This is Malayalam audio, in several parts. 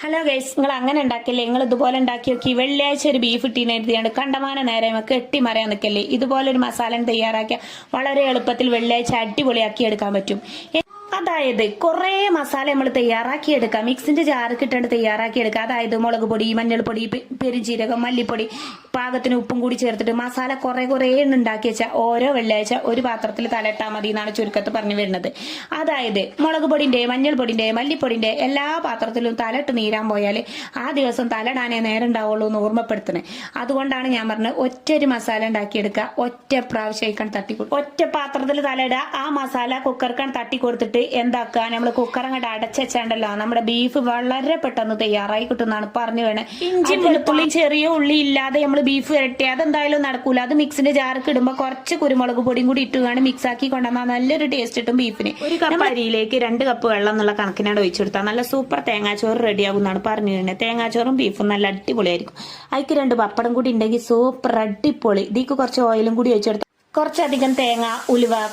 ഹലോ ഗൈസ്, നിങ്ങൾ അങ്ങനെ ഉണ്ടാക്കില്ലേ? നിങ്ങൾ ഇതുപോലെ ഉണ്ടാക്കി നോക്കി. വെള്ളിയാഴ്ച ഒരു ബീഫ് ഇട്ടീനെ എഴുതിയാണ് കണ്ടമാന നേരെ നമുക്ക് എട്ടിമറയാൻ നിൽക്കല്ലേ. ഇതുപോലെ ഒരു മസാല തയ്യാറാക്കിയാൽ വളരെ എളുപ്പത്തിൽ വെള്ളിയാഴ്ച അടിപൊളിയാക്കി എടുക്കാൻ പറ്റും. അതായത് കുറെ മസാല നമ്മൾ തയ്യാറാക്കിയെടുക്കാം. മിക്സിന്റെ ജാർക്ക് ഇട്ടാണ്ട് തയ്യാറാക്കിയെടുക്കാം. അതായത് മുളക് പൊടി, മഞ്ഞൾപ്പൊടി, പെരുംജീരകം, മല്ലിപ്പൊടി, പാകത്തിന് ഉപ്പും കൂടി ചേർത്തിട്ട് മസാല കുറെ ഉണ്ടാക്കി വെച്ചാൽ ഓരോ വെള്ളിയാഴ്ച ഒരു പാത്രത്തിൽ തലയിട്ടാൽ മതി എന്നാണ് ചുരുക്കത്ത് പറഞ്ഞു വരുന്നത്. അതായത് മുളക് പൊടിന്റെ, മഞ്ഞൾപ്പൊടിന്റെ, മല്ലിപ്പൊടിന്റെ എല്ലാ പാത്രത്തിലും തലയിട്ട് നീരാൻ പോയാൽ ആ ദിവസം തലയിടാനേ നേരം ഉണ്ടാവുള്ളൂ എന്ന് ഓർമ്മപ്പെടുത്തണേ. അതുകൊണ്ടാണ് ഞാൻ പറഞ്ഞത് ഒറ്റൊരു മസാല ഉണ്ടാക്കിയെടുക്കുക, ഒറ്റ പ്രാവശ്യം തട്ടിക്കൊടുക്കുക. ഒറ്റ പാത്രത്തിൽ തലയിടുക, ആ മസാല കുക്കർക്കാണ് തട്ടി കൊടുത്തിട്ട് എന്താക്കുക, നമ്മൾ കുക്കർ അങ്ങോട്ട് അടച്ചുവെച്ചാണ്ടല്ലോ നമ്മുടെ ബീഫ് വളരെ പെട്ടെന്ന് തയ്യാറായി കിട്ടുന്നതാണ് പറഞ്ഞു വേണേ. ഇഞ്ചി വെളുത്തുള്ളി ചെറിയ ഉള്ളി ഇല്ലാതെ നമ്മൾ ബീഫ് വരട്ടെ, അതെന്തായാലും നടക്കൂല. അത് മിക്സിന്റെ ജാർക്ക് ഇടുമ്പോൾ കുറച്ച് കുരുമുളക് പൊടിയും കൂടി ഇട്ടുകൊണ്ട് മിക്സ് ആക്കി കൊണ്ടുവന്നാൽ നല്ലൊരു ടേസ്റ്റ് കിട്ടും ബീഫിന്. ഒരു കപ്പ് അരിയിലേക്ക് 2 കപ്പ് വെള്ളം എന്നുള്ള കണക്കിനാണ് ഒഴിച്ചെടുത്താൽ നല്ല സൂപ്പർ തേങ്ങാച്ചോറ് റെഡിയാകും എന്നാണ് പറഞ്ഞു തന്നെ. തേങ്ങാച്ചോറും ബീഫും നല്ല അടിപൊളിയായിരിക്കും. അതിക്ക് 2 പപ്പടം കൂടി ഉണ്ടെങ്കിൽ സൂപ്പർ അടിപൊളി. ഇതിക്ക് കുറച്ച് ഓയിലും കൂടി ഒഴിച്ചെടുത്താൽ കുറച്ചധികം തേങ്ങ,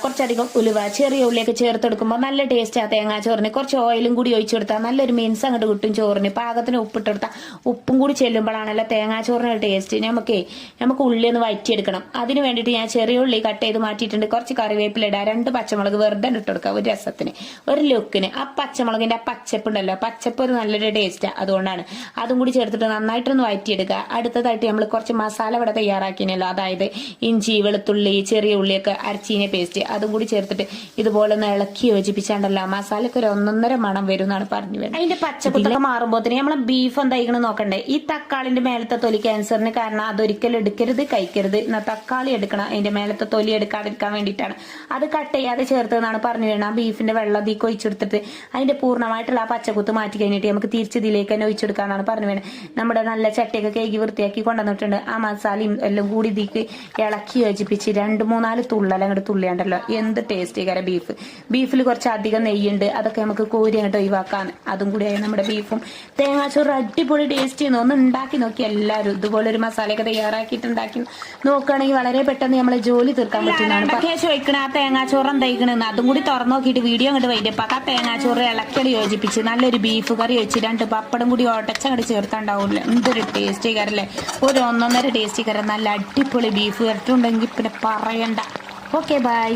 കുറച്ചധികം ഉലുവ, ചെറിയ ഉള്ളിയൊക്കെ ചേർത്തെടുക്കുമ്പോൾ നല്ല ടേസ്റ്റ് ആ തേങ്ങാ ചോറിന്. കുറച്ച് ഓയിലും കൂടി ഒഴിച്ചു കൊടുത്താൽ നല്ലൊരു മീൻസ് അങ്ങോട്ട് കിട്ടും ചോറിന്. പാകത്തിന് ഉപ്പിട്ടെടുത്താൽ ഉപ്പും കൂടി ചെല്ലുമ്പോഴാണല്ലോ തേങ്ങാ ചോറിന് ടേസ്റ്റ്. നമുക്ക് ഉള്ളി ഒന്ന് വഴറ്റിയെടുക്കണം. അതിന് വേണ്ടിയിട്ട് ഞാൻ ചെറിയ ഉള്ളി കട്ട് ചെയ്ത് മാറ്റിയിട്ടുണ്ട്. കുറച്ച് കറിവേപ്പില ഇടുക, 2 പച്ചമുളക് വെറുതെ ഇട്ടെടുക്കുക ഒരു രസത്തിന്, ഒരു ലുക്കിന്. ആ പച്ചമുളകിന്റെ ആ പച്ചപ്പ് ഉണ്ടല്ലോ, പച്ചപ്പ് ഒരു നല്ലൊരു ടേസ്റ്റാണ്. അതുകൊണ്ടാണ് അതും കൂടി ചേർത്തിട്ട് നന്നായിട്ടൊന്ന് വഴറ്റിയെടുക്കുക. അടുത്തതായിട്ട് നമ്മൾ കുറച്ച് മസാല ഇവിടെ തയ്യാറാക്കിയല്ലോ. അതായത് ഇഞ്ചി, വെളുത്തുള്ളി, ചെറിയ ഉള്ളിയൊക്കെ അരച്ചീനെ പേസ്റ്റ് അതും കൂടി ചേർത്തിട്ട് ഇതുപോലെ ഒന്ന് ഇളക്കി യോജിപ്പിച്ചാണ്ടല്ലോ മസാലക്ക് ഒരു 1.5 മണം വരും എന്നാണ് പറഞ്ഞു വരുന്നത്. അതിന്റെ പച്ചപ്പൊക്കെ മാറുമ്പോൾ തന്നെ നമ്മളെ ബീഫ് എന്തായിക്കണം നോക്കണ്ടേ. ഈ തക്കാളിന്റെ മേലത്തെ തൊലി ക്യാൻസറിന് കാരണം, അതൊരിക്കലും എടുക്കരുത്, കഴിക്കരുത്. എന്നാൽ തക്കാളി എടുക്കണം, അതിന്റെ മേലത്തെ തൊലി എടുക്കാതിരിക്കാൻ വേണ്ടിയിട്ടാണ്. അത് കട്ട് ചെയ്യാതെ ചേർത്തതെന്നാണ് പറഞ്ഞു വരുന്നത്. ആ ബീഫിന്റെ വെള്ളം തീക്ക് ഒഴിച്ചെടുത്തിട്ട് അതിന്റെ പൂർണ്ണമായിട്ടുള്ള ആ പച്ചക്കുത്ത് മാറ്റി കഴിഞ്ഞിട്ട് നമുക്ക് തിരിച്ചിതിലേക്ക് തന്നെ ഒഴിച്ചെടുക്കാന്നാണ് പറഞ്ഞു വരുന്നത്. നമ്മുടെ നല്ല ചട്ടിയൊക്കെ കേക്ക് വൃത്തിയാക്കി കൊണ്ടുവന്നിട്ടുണ്ട്. ആ മസാലയും എല്ലാം കൂടി ഇതിക്ക് ഇളക്കി യോജിപ്പിച്ച് 2-3 തുള്ളൽ അങ്ങോട്ട് തുള്ളിയാണ്ടല്ലോ എന്ത് ടേസ്റ്റ് കയറി. ബീഫിൽ കുറച്ച് അധികം നെയ്യുണ്ട്, അതൊക്കെ നമുക്ക് കോരി അങ്ങോട്ട് ഒഴിവാക്കാൻ. അതും കൂടിയായി നമ്മുടെ ബീഫും തേങ്ങാച്ചോറ് അടിപൊളി ടേസ്റ്റ് ചെയ്യുന്നു. ഒന്ന് ഉണ്ടാക്കി നോക്കി എല്ലാവരും. ഇതുപോലെ ഒരു മസാലയൊക്കെ തയ്യാറാക്കിയിട്ട് ഉണ്ടാക്കി നോക്കുകയാണെങ്കിൽ വളരെ പെട്ടെന്ന് നമ്മളെ ജോലി തീർക്കാൻ പറ്റുന്നതാണ്. പക്ഷേ ചോദിക്കണ ആ തേങ്ങാച്ചോറ് എന്തായിക്കണെന്ന് അതും കൂടി തുറന്നു നോക്കിയിട്ട് വീഡിയോ അങ്ങോട്ട് വൈകിട്ടപ്പോൾ ആ തേങ്ങാച്ചോറ് ഇളക്കടി യോജിപ്പിച്ച് നല്ലൊരു ബീഫ് കറി വെച്ച് 2 പപ്പടം കൂടി ഒടച്ചങ്ങോട്ട് ചേർത്താണ്ടാവില്ല. എന്തൊരു ടേസ്റ്റ് കയറല്ലേ, ഒരു 1.5 ടേസ്റ്റ് കയറി. നല്ല അടിപൊളി ബീഫ് കറിട്ടുണ്ടെങ്കിൽ പിന്നെ പറയണ്ട. Okay, by.